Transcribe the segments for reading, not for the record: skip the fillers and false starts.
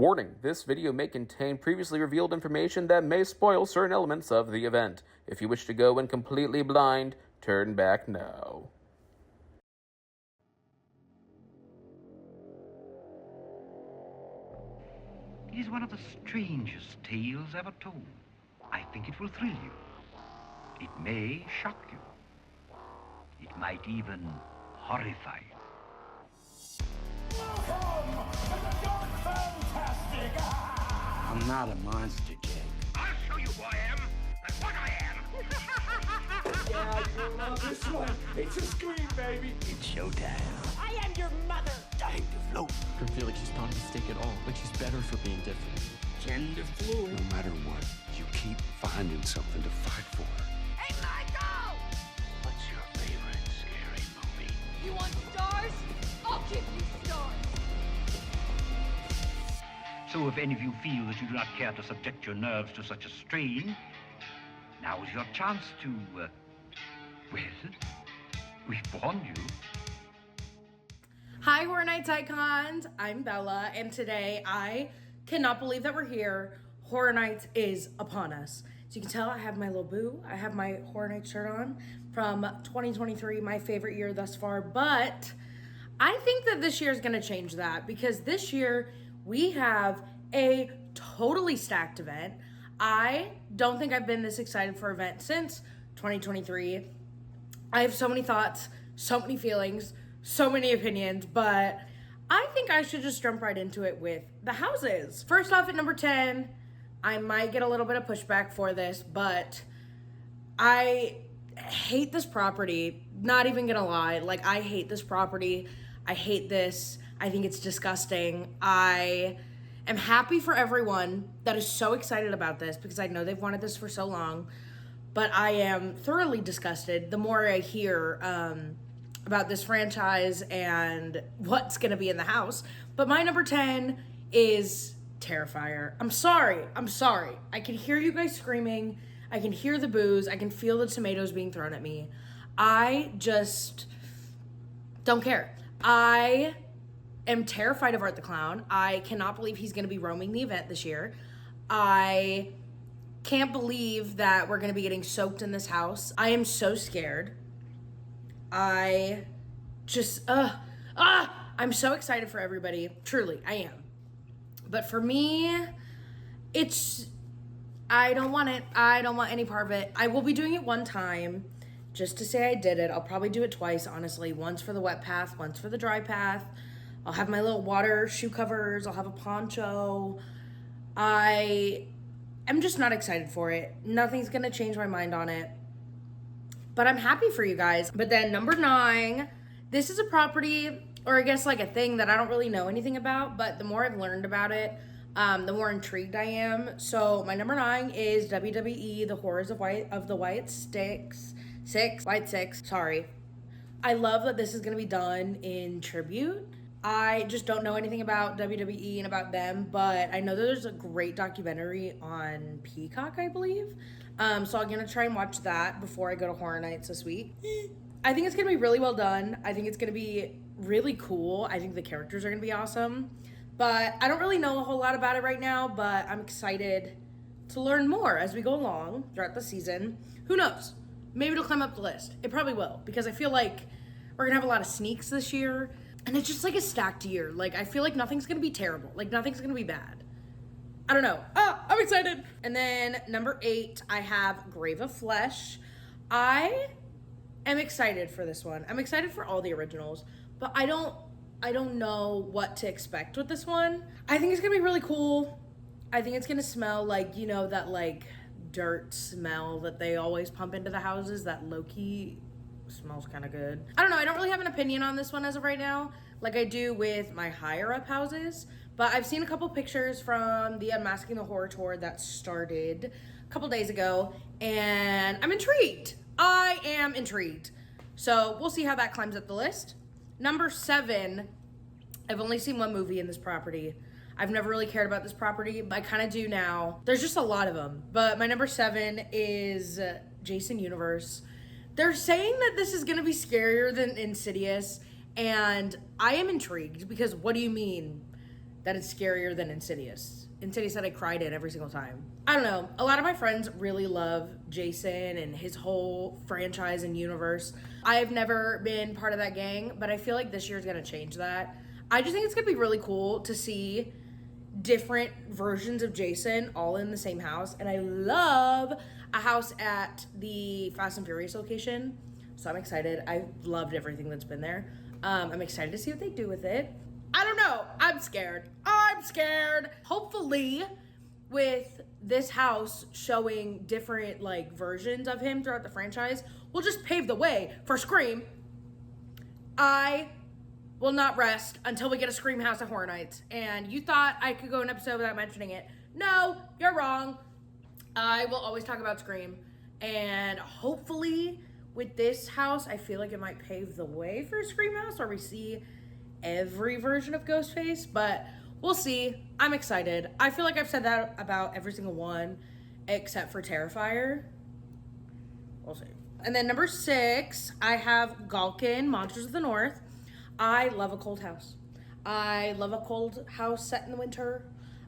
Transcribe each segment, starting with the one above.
Warning, this video may contain previously revealed information that may spoil certain elements of the event. If you wish to go in completely blind, turn back now. It is one of the strangest tales ever told. I think it will thrill you. It may shock you. It might even horrify you. Welcome to the Dark Fantastic! I'm not a monster, Jake. I'll show you who I am and what I am. Yeah, you love this one. It's a scream, baby. It's showtime. I am your mother. I hate to float. I feel like she's not a mistake at all. Like she's better for being different. Gender fluid. No matter what, you keep finding something to fight for. Hey, Michael! What's your favorite scary movie? You want stars? I'll give you stars. So if any of you feel that you do not care to subject your nerves to such a strain, now is your chance to, well, we've warned you. Hi, Horror Nights icons. I'm Bella, and today I cannot believe that we're here. Horror Nights is upon us. So you can tell I have my little boo. I have my Horror Nights shirt on from 2023, my favorite year thus far. But I think that this year is going to change that because this year we have a totally stacked event. I don't think I've been this excited for an event since 2023. I have so many thoughts, so many feelings, so many opinions, but I think I should just jump right into it with the houses. First off, at number 10, I might get a little bit of pushback for this, but I hate this property. Not even gonna lie. Like, I hate this property. I hate this. I think it's disgusting. I am happy for everyone that is so excited about this because I know they've wanted this for so long, but I am thoroughly disgusted the more I hear about this franchise and what's gonna be in the house. But my number 10 is Terrifier. I'm sorry. I can hear you guys screaming. I can hear the boos. I can feel the tomatoes being thrown at me. I just don't care. I am terrified of Art the Clown. I cannot believe he's gonna be roaming the event this year. I can't believe that we're gonna be getting soaked in this house. I am so scared. I just, I'm so excited for everybody. Truly, I am. But for me, I don't want it. I don't want any part of it. I will be doing it one time just to say I did it. I'll probably do it twice, honestly. Once for the wet path, once for the dry path. I'll have my little water shoe covers. I'll have a poncho. I am just not excited for it. Nothing's going to change my mind on it. But I'm happy for you guys. But then number 9, this is a property, or I guess like a thing that I don't really know anything about, but the more I've learned about it, the more intrigued I am. So my number 9 is WWE, The Horrors of the White Six. Sorry. I love that this is going to be done in tribute. I just don't know anything about WWE and about them, but I know that there's a great documentary on Peacock, I believe. So I'm going to try and watch that before I go to Horror Nights this week. I think it's going to be really well done. I think it's going to be really cool. I think the characters are going to be awesome. But I don't really know a whole lot about it right now, but I'm excited to learn more as we go along throughout the season. Who knows? Maybe it'll climb up the list. It probably will, because I feel like we're going to have a lot of sneaks this year. And it's just like a stacked year. Like, I feel like nothing's going to be terrible. Like, nothing's going to be bad. I don't know. I'm excited. And then number 8, I have Grave of Flesh. I am excited for this one. I'm excited for all the originals, but I don't know what to expect with this one. I think it's going to be really cool. I think it's going to smell like, you know, that like dirt smell that they always pump into the houses, that low-key smells kind of good. I don't know. I don't really have an opinion on this one as of right now, like I do with my higher up houses, but I've seen a couple pictures from the Unmasking the Horror tour that started a couple days ago, and I'm intrigued. I am intrigued. So we'll see how that climbs up the list. Number 7, I've only seen one movie in this property. I've never really cared about this property, but I kind of do now. There's just a lot of them. But my number 7 is Jason Universe. They're saying that this is going to be scarier than Insidious, and I am intrigued because what do you mean that it's scarier than Insidious. Insidious that I cried in every single time. I don't know. A lot of my friends really love Jason and his whole franchise and universe. I've never been part of that gang, but I feel like this year is going to change that. I just think it's going to be really cool to see different versions of Jason all in the same house. And I love a house at the Fast and Furious location. So I'm excited. I've loved everything that's been there. I'm excited to see what they do with it. I don't know. I'm scared. Hopefully, with this house showing different like versions of him throughout the franchise, we'll just pave the way for Scream. I will not rest until we get a Scream house at Horror Nights. And you thought I could go an episode without mentioning it. No, you're wrong. I will always talk about Scream. And hopefully, with this house, I feel like it might pave the way for a Scream house where we see every version of Ghostface, but we'll see. I'm excited. I feel like I've said that about every single one except for Terrifier. We'll see. And then number 6, I have Galkin, Monsters of the North. I love a cold house. I love a cold house set in the winter.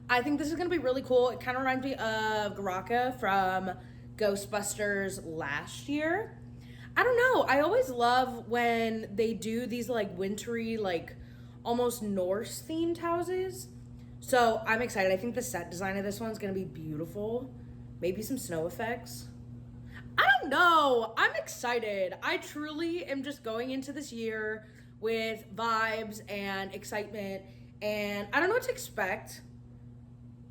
I think this is going to be really cool. It kind of reminds me of Garaka from Ghostbusters last year. I don't know. I always love when they do these like wintry, like almost Norse themed houses. So I'm excited. I think the set design of this one's going to be beautiful. Maybe some snow effects. I don't know. I'm excited. I truly am just going into this year with vibes and excitement. And I don't know what to expect,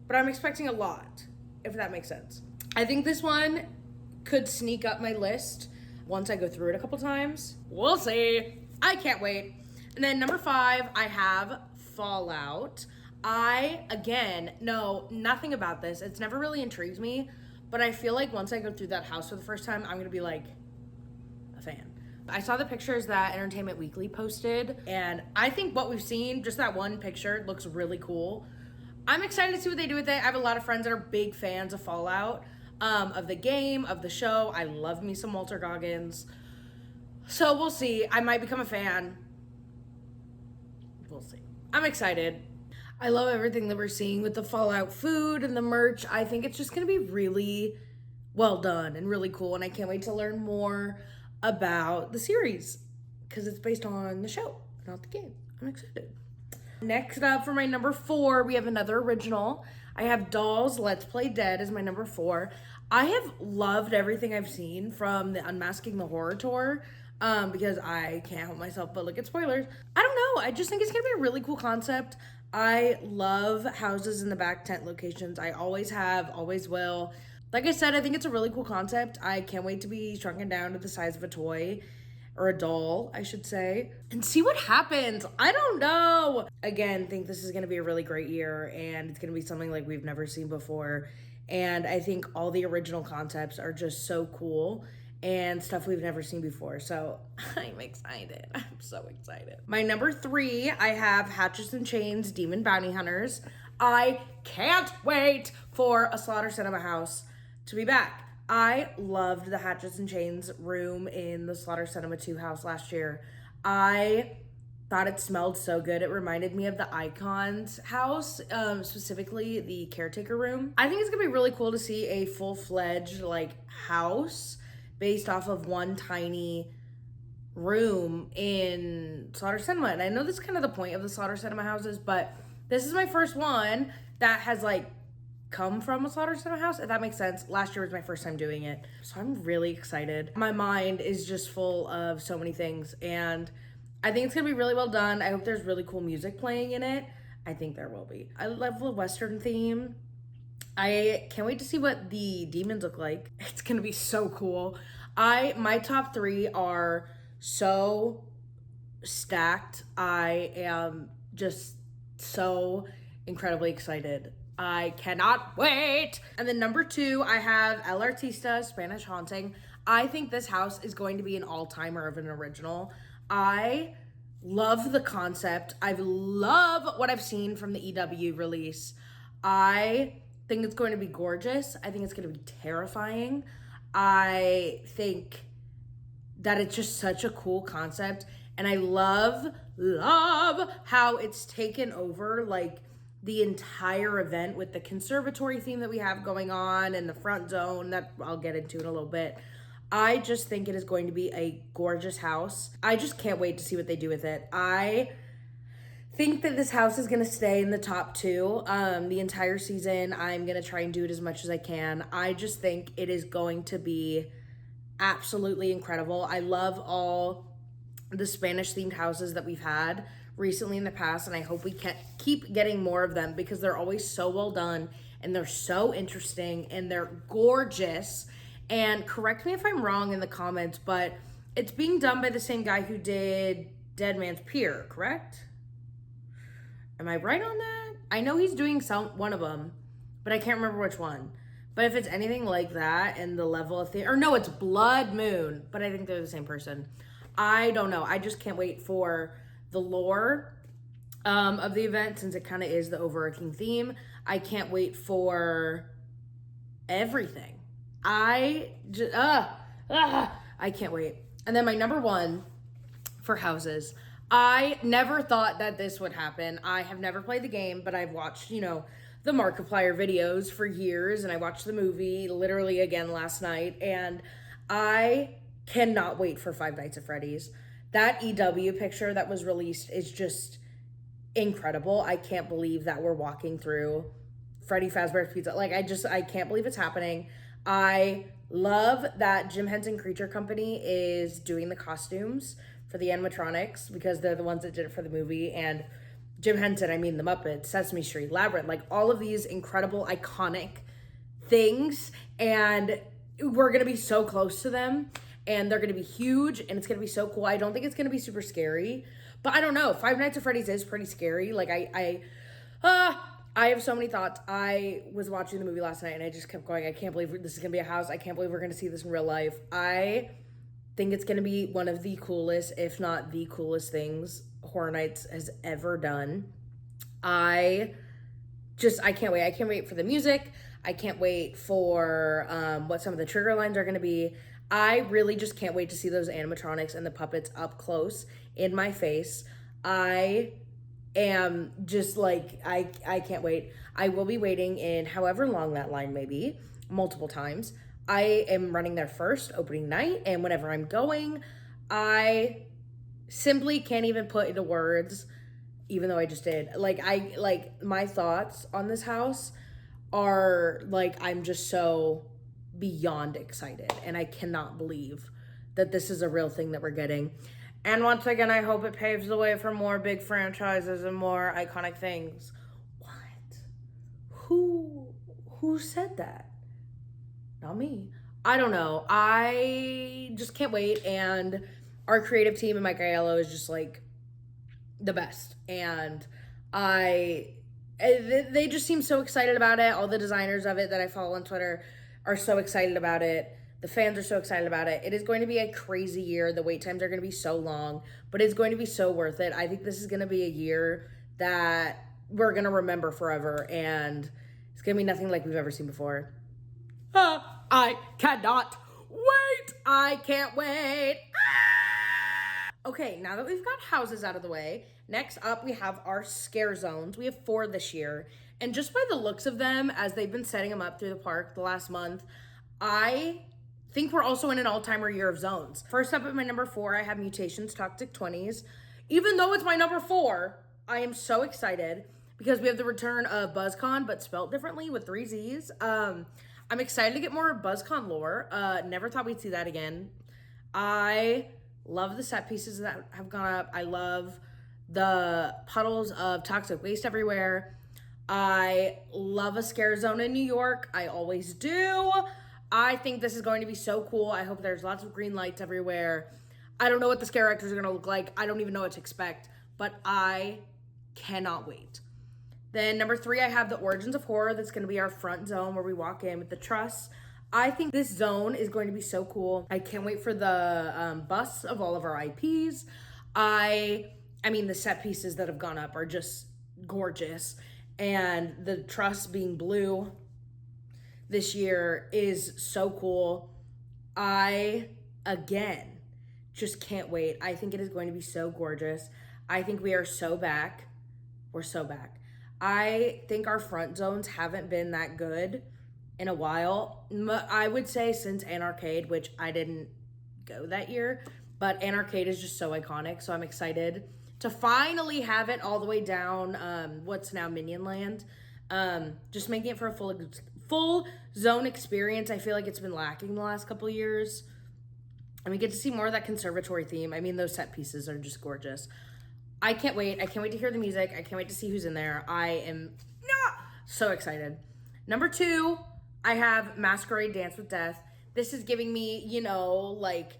but I'm expecting a lot, if that makes sense. I think this one could sneak up my list once I go through it a couple times. We'll see. I can't wait. And then number 5, I have Fallout. I, again, know nothing about this. It's never really intrigued me, but I feel like once I go through that house for the first time, I'm going to be like a fan. I saw the pictures that Entertainment Weekly posted, and I think what we've seen, just that one picture, looks really cool. I'm excited to see what they do with it. I have a lot of friends that are big fans of Fallout, of the game, of the show. I love me some Walter Goggins. So we'll see. I might become a fan. We'll see. I'm excited. I love everything that we're seeing with the Fallout food and the merch. I think it's just going to be really well done and really cool, and I can't wait to learn more about the series because it's based on the show, not the game. I'm excited. Next up for my number 4, we have another original. I have Dolls Let's Play Dead as my number 4. I have loved everything I've seen from the Unmasking the Horror tour because I can't help myself but look at spoilers. I don't know. I just think it's going to be a really cool concept. I love houses in the back tent locations. I always have, always will. Like I said, I think it's a really cool concept. I can't wait to be shrunken down to the size of a toy, or a doll, I should say, and see what happens. I don't know. Again, think this is going to be a really great year, and it's going to be something like we've never seen before. And I think all the original concepts are just so cool and stuff we've never seen before. So I'm excited. I'm so excited. My number 3, I have Hatches and Chains Demon Bounty Hunters. I can't wait for a Slaughter Cinema house to be back. I loved the Hatches and Chains room in the Slaughter Cinema 2 house last year. I thought it smelled so good. It reminded me of the Icons house, specifically the caretaker room. I think it's gonna be really cool to see a full-fledged like house based off of one tiny room in Slaughter Cinema. And I know this is kind of the point of the Slaughter Cinema houses, but this is my first one that has like come from a Slaughter Cinema house, if that makes sense. Last year was my first time doing it, so I'm really excited. My mind is just full of so many things, and I think it's gonna be really well done. I hope there's really cool music playing in it. I think there will be. I love the Western theme. I can't wait to see what the demons look like. It's gonna be so cool. My top 3 are so stacked. I am just so incredibly excited. I cannot wait. And then number 2, I have El Artista, Spanish Haunting. I think this house is going to be an all-timer of an original. I love the concept. I love what I've seen from the EW release. I think it's going to be gorgeous. I think it's going to be terrifying. I think that it's just such a cool concept. And I love how it's taken over, like, the entire event with the conservatory theme that we have going on and the front zone that I'll get into in a little bit. I just think it is going to be a gorgeous house. I just can't wait to see what they do with it. I think that this house is going to stay in the top 2 the entire season. I'm going to try and do it as much as I can. I just think it is going to be absolutely incredible. I love all the Spanish themed houses that we've had recently in the past, and I hope we can keep getting more of them because they're always so well done and they're so interesting and they're gorgeous. And correct me if I'm wrong in the comments, but it's being done by the same guy who did Dead Man's Pier, correct? Am I right on that? I know he's doing one of them, but I can't remember which one. But if it's anything like that and the level of thing, or no, it's Blood Moon, but I think they're the same person. I don't know. I just can't wait for the lore of the event, since it kind of is the overarching theme. I can't wait for everything. I can't wait. And then my number 1 for houses. I never thought that this would happen. I have never played the game, but I've watched, the Markiplier videos for years, and I watched the movie literally again last night, and I cannot wait for Five Nights at Freddy's. That EW picture that was released is just incredible. I can't believe that we're walking through Freddy Fazbear's Pizza. I can't believe it's happening. I love that Jim Henson Creature Company is doing the costumes for the animatronics because they're the ones that did it for the movie. And Jim Henson, I mean the Muppets, Sesame Street, Labyrinth, all of these incredible, iconic things. And we're going to be so close to them. And they're going to be huge, and it's going to be so cool. I don't think it's going to be super scary, but I don't know. Five Nights at Freddy's is pretty scary. I have so many thoughts. I was watching the movie last night, and I just kept going, I can't believe this is going to be a house. I can't believe we're going to see this in real life. I think it's going to be one of the coolest, if not the coolest things Horror Nights has ever done. I can't wait. I can't wait for the music. I can't wait for what some of the trigger lines are going to be. I really just can't wait to see those animatronics and the puppets up close in my face. I am just I can't wait. I will be waiting in however long that line may be, multiple times. I am running there first, opening night, and whenever I'm going, I simply can't even put into words, even though I just did. My thoughts on this house are I'm just so beyond excited, and I cannot believe that this is a real thing that we're getting. And once again, I hope it paves the way for more big franchises and more iconic things. What? Who said that? Not me. I don't know. I just can't wait, and our creative team and Mike Aiello is just the best, and they just seem so excited about it. All the designers of it that I follow on Twitter are so excited about it. The fans are so excited about it. It is going to be a crazy year. The wait times are going to be so long, but it's going to be so worth it. I think this is going to be a year that we're going to remember forever, and it's going to be nothing like we've ever seen before. I cannot wait. I can't wait. Okay, now that we've got houses out of the way, next up we have our scare zones. We have 4 this year. And just by the looks of them, as they've been setting them up through the park the last month, I think we're also in an all-timer year of zones. First up at my number 4, I have Mutations Toxic 20s. Even though it's my number 4, I am so excited because we have the return of BuzzCon, but spelled differently with 3 Z's. I'm excited to get more BuzzCon lore. Never thought we'd see that again. I love the set pieces that have gone up. I love the puddles of toxic waste everywhere. I love a scare zone in New York. I always do. I think this is going to be so cool. I hope there's lots of green lights everywhere. I don't know what the scare actors are going to look like. I don't even know what to expect, but I cannot wait. Then number 3, I have the Origins of Horror. That's going to be our front zone where we walk in with the truss. I think this zone is going to be so cool. I can't wait for the busts of all of our IPs. I mean, the set pieces that have gone up are just gorgeous. And the truss being blue this year is so cool. I, again, just can't wait. I think it is going to be so gorgeous. I think we are so back. We're so back. I think our front zones haven't been that good in a while. I would say since Anarcade, which I didn't go that year, but Anarcade is just so iconic, so I'm excited to finally have it all the way down what's now Minion Land. Just making it for a full zone experience. I feel like it's been lacking the last couple of years. And we get to see more of that conservatory theme. I mean, those set pieces are just gorgeous. I can't wait. I can't wait to hear the music. I can't wait to see who's in there. I am so excited. Number 2, I have Masquerade Dance with Death. This is giving me, like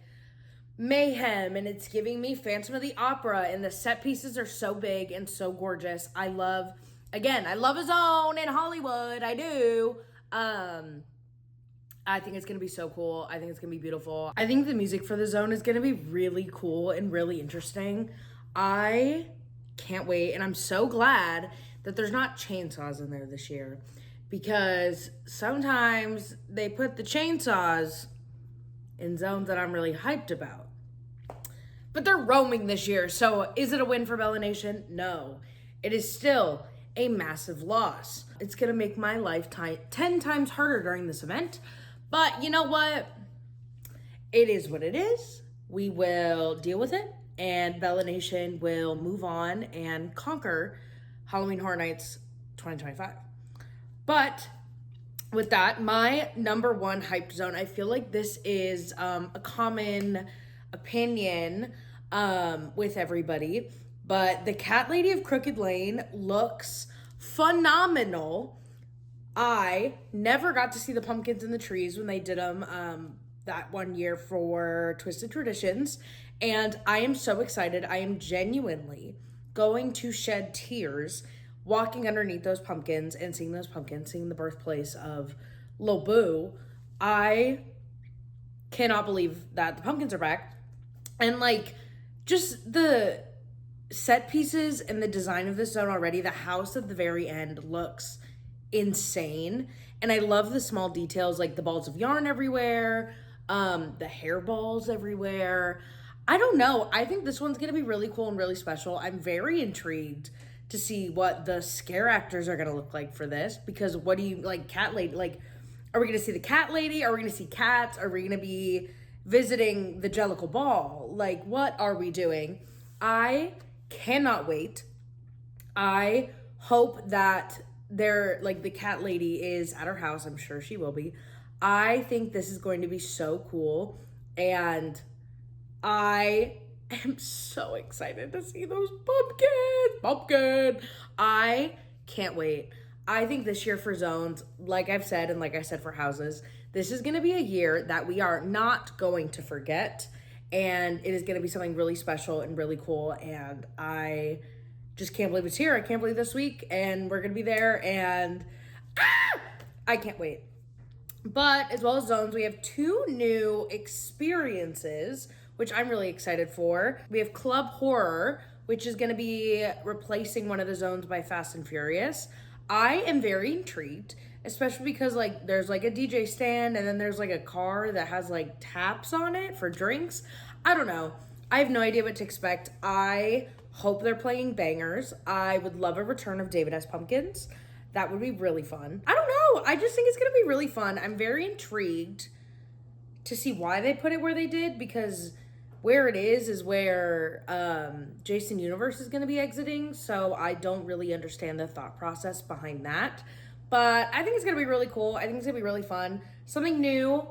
mayhem, and it's giving me Phantom of the Opera, and the set pieces are so big and so gorgeous. I love a zone in Hollywood. I do. I think it's going to be so cool. I think it's going to be beautiful. I think the music for the zone is going to be really cool and really interesting. I can't wait, and I'm so glad that there's not chainsaws in there this year, because sometimes they put the chainsaws in zones that I'm really hyped about. But they're roaming this year, so is it a win for Bella Nation? No. It is still a massive loss. It's gonna make my life 10 times harder during this event, but you know what? It is what it is. We will deal with it, and Bella Nation will move on and conquer Halloween Horror Nights 2025. But with that, my number 1 hyped zone, I feel like this is a common opinion with everybody, but the Cat Lady of Crooked Lane looks phenomenal. I never got to see the pumpkins in the trees when they did them that one year for Twisted Traditions, and I am so excited. I am genuinely going to shed tears walking underneath those pumpkins and seeing those pumpkins, seeing the birthplace of Lil Boo. I cannot believe that the pumpkins are back. And like, just the set pieces and the design of this zone already, the house at the very end looks insane. And I love the small details, like the balls of yarn everywhere, the hairballs everywhere. I don't know. I think this one's gonna be really cool and really special. I'm very intrigued to see what the scare actors are gonna look like for this, because what do you, like, Cat Lady, like, are we gonna see the Cat Lady? Are we gonna see cats? Are we gonna be visiting the Jellicle Ball? Like, what are we doing? I cannot wait. I hope that the Cat Lady is at her house. I'm sure she will be. I think this is going to be so cool, and I am so excited to see those pumpkin. I can't wait. I think this year for zones, like I've said, and like I said for houses, this is going to be a year that we are not going to forget, and it is going to be something really special and really cool, and I just can't believe it's here. I can't believe this week, and we're going to be there, and I can't wait. But as well as zones, we have 2 new experiences, which I'm really excited for. We have Club Horror, which is going to be replacing one of the zones by Fast and Furious. I am very intrigued, especially because like there's like a DJ stand, and then there's like a car that has like taps on it for drinks. I don't know. I have no idea what to expect. I hope they're playing bangers. I would love a return of David S. Pumpkins. That would be really fun. I don't know. I just think it's going to be really fun. I'm very intrigued to see why they put it where they did, because where it is where Jason Universe is going to be exiting, so I don't really understand the thought process behind that. But I think it's going to be really cool. I think it's going to be really fun. Something new.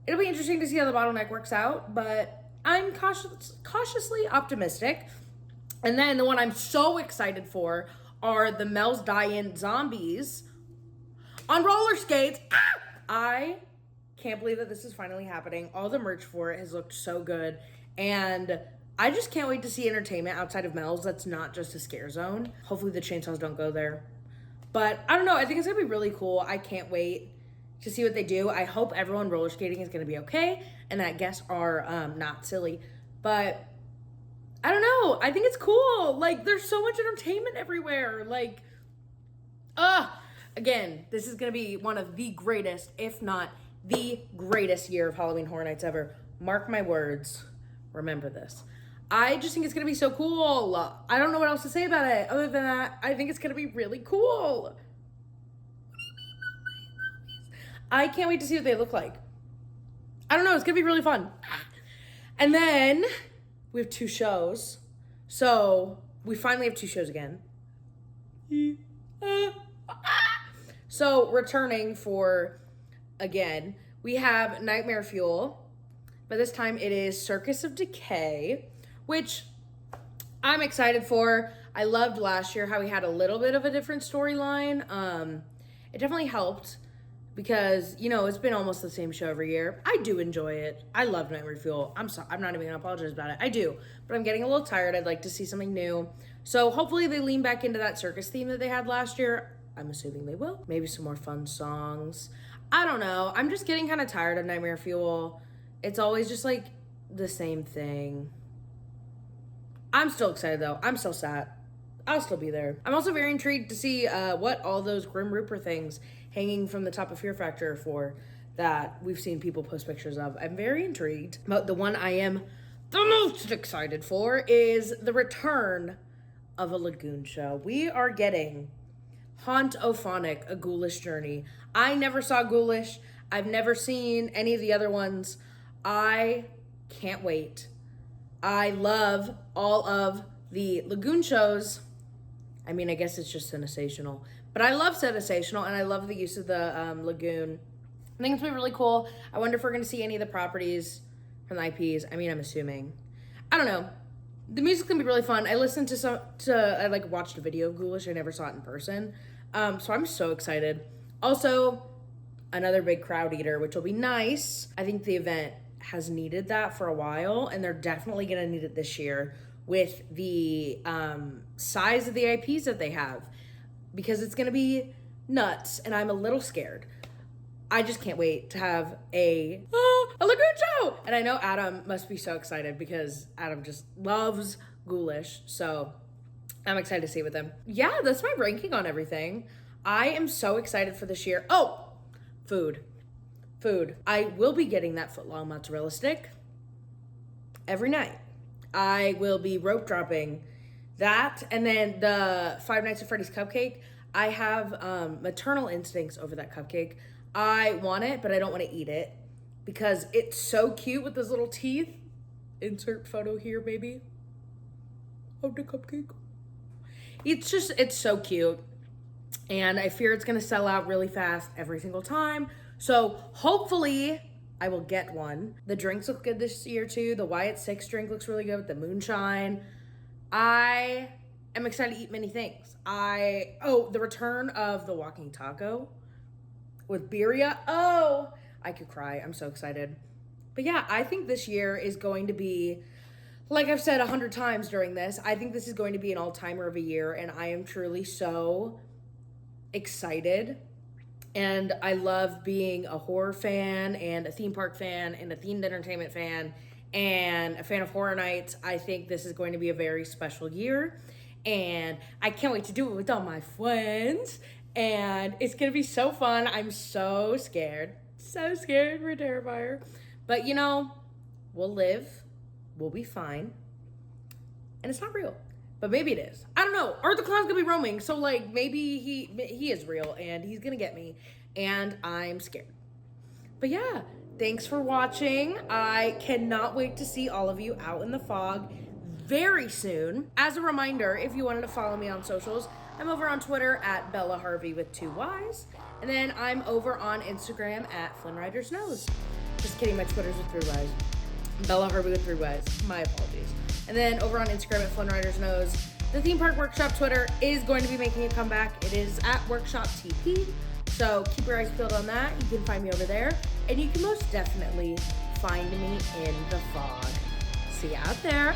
It'll be interesting to see how the bottleneck works out, but I'm cautiously optimistic. And then the one I'm so excited for are the Mel's Die-In Zombies on roller skates. I can't believe that this is finally happening. All the merch for it has looked so good, and I just can't wait to see entertainment outside of Mel's that's not just a scare zone. Hopefully the chainsaws don't go there, but I don't know. I think it's gonna be really cool. I can't wait to see what they do. I hope everyone roller skating is gonna be okay, and that guests are not silly, but I don't know. I think it's cool. Like, there's so much entertainment everywhere. Like, again, this is gonna be one of the greatest, if not the greatest year of Halloween Horror Nights ever. Mark my words. Remember this. I just think it's gonna be so cool. I don't know what else to say about it other than that I think it's gonna be really cool. I can't wait to see what they look like. I don't know, it's gonna be really fun. And then we have 2 shows. So we finally have 2 shows again. So returning for, again, we have Nightmare Fuel, but this time it is Circus of Decay, which I'm excited for. I loved last year how we had a little bit of a different storyline. It definitely helped because, you know, it's been almost the same show every year. I do enjoy it. I love Nightmare Fuel. I'm not even gonna apologize about it. I do, but I'm getting a little tired. I'd like to see something new. So hopefully they lean back into that circus theme that they had last year. I'm assuming they will. Maybe some more fun songs. I don't know. I'm just getting kind of tired of Nightmare Fuel. It's always just like the same thing. I'm still excited though. I'm still sad. I'll still be there. I'm also very intrigued to see what all those Grim Reaper things hanging from the top of Fear Factor are for that we've seen people post pictures of. I'm very intrigued. But the one I am the most excited for is the return of a Lagoon show. We are getting Haunt-O-Phonic, A Ghoulish Journey. I never saw Ghoulish. I've never seen any of the other ones. I can't wait. I love all of the Lagoon shows. I mean, I guess it's just sensational. But I love sensational, and I love the use of the Lagoon. I think it's going to be really cool. I wonder if we're going to see any of the properties from the IPs. I mean, I'm assuming. I don't know. The music's going to be really fun. I listened to I watched a video of Ghoulish. I never saw it in person. So I'm so excited. Also, another big crowd eater, which will be nice. I think the event has needed that for a while, and they're definitely going to need it this year with the size of the IPs that they have, because it's going to be nuts, and I'm a little scared. I just can't wait to have a Lagoon show. And I know Adam must be so excited because Adam just loves Ghoulish. So I'm excited to see with them. Yeah, that's my ranking on everything. I am so excited for this year. Oh, food. I will be getting that footlong mozzarella stick every night. I will be rope dropping that. And then the Five Nights at Freddy's cupcake. I have maternal instincts over that cupcake. I want it, but I don't want to eat it because it's so cute with those little teeth. Insert photo here, baby. Of the cupcake. It's so cute. And I fear it's going to sell out really fast every single time. So hopefully I will get one. The drinks look good this year too. The Wyatt 6 drink looks really good with the moonshine. I am excited to eat many things. The return of the walking taco with birria. Oh, I could cry. I'm so excited. But yeah, I think this year is going to be, like I've said 100 times during this, I think this is going to be an all-timer of a year, and I am truly so excited. And I love being a horror fan and a theme park fan and a themed entertainment fan and a fan of Horror Nights. I think this is going to be a very special year, and I can't wait to do it with all my friends. And it's going to be so fun. I'm so scared. So scared for Terrifier. But, you know, we'll live. We'll be fine. And it's not real. But maybe it is. I don't know. Art the Clown's going to be roaming. So, like, maybe he is real. And he's going to get me. And I'm scared. But, yeah. Thanks for watching. I cannot wait to see all of you out in the fog very soon. As a reminder, if you wanted to follow me on socials, I'm over on Twitter at Bella Harvey with 2 Y's. And then I'm over on Instagram at Flynn Rider's Nose. Just kidding, my Twitter's with 3 Y's. Bella Harvey with 3 Y's. My apologies. And then over on Instagram at Flynn Rider's Nose. The Theme Park Workshop Twitter is going to be making a comeback. It is at Workshop TP. So keep your eyes peeled on that. You can find me over there. And you can most definitely find me in the fog. See you out there.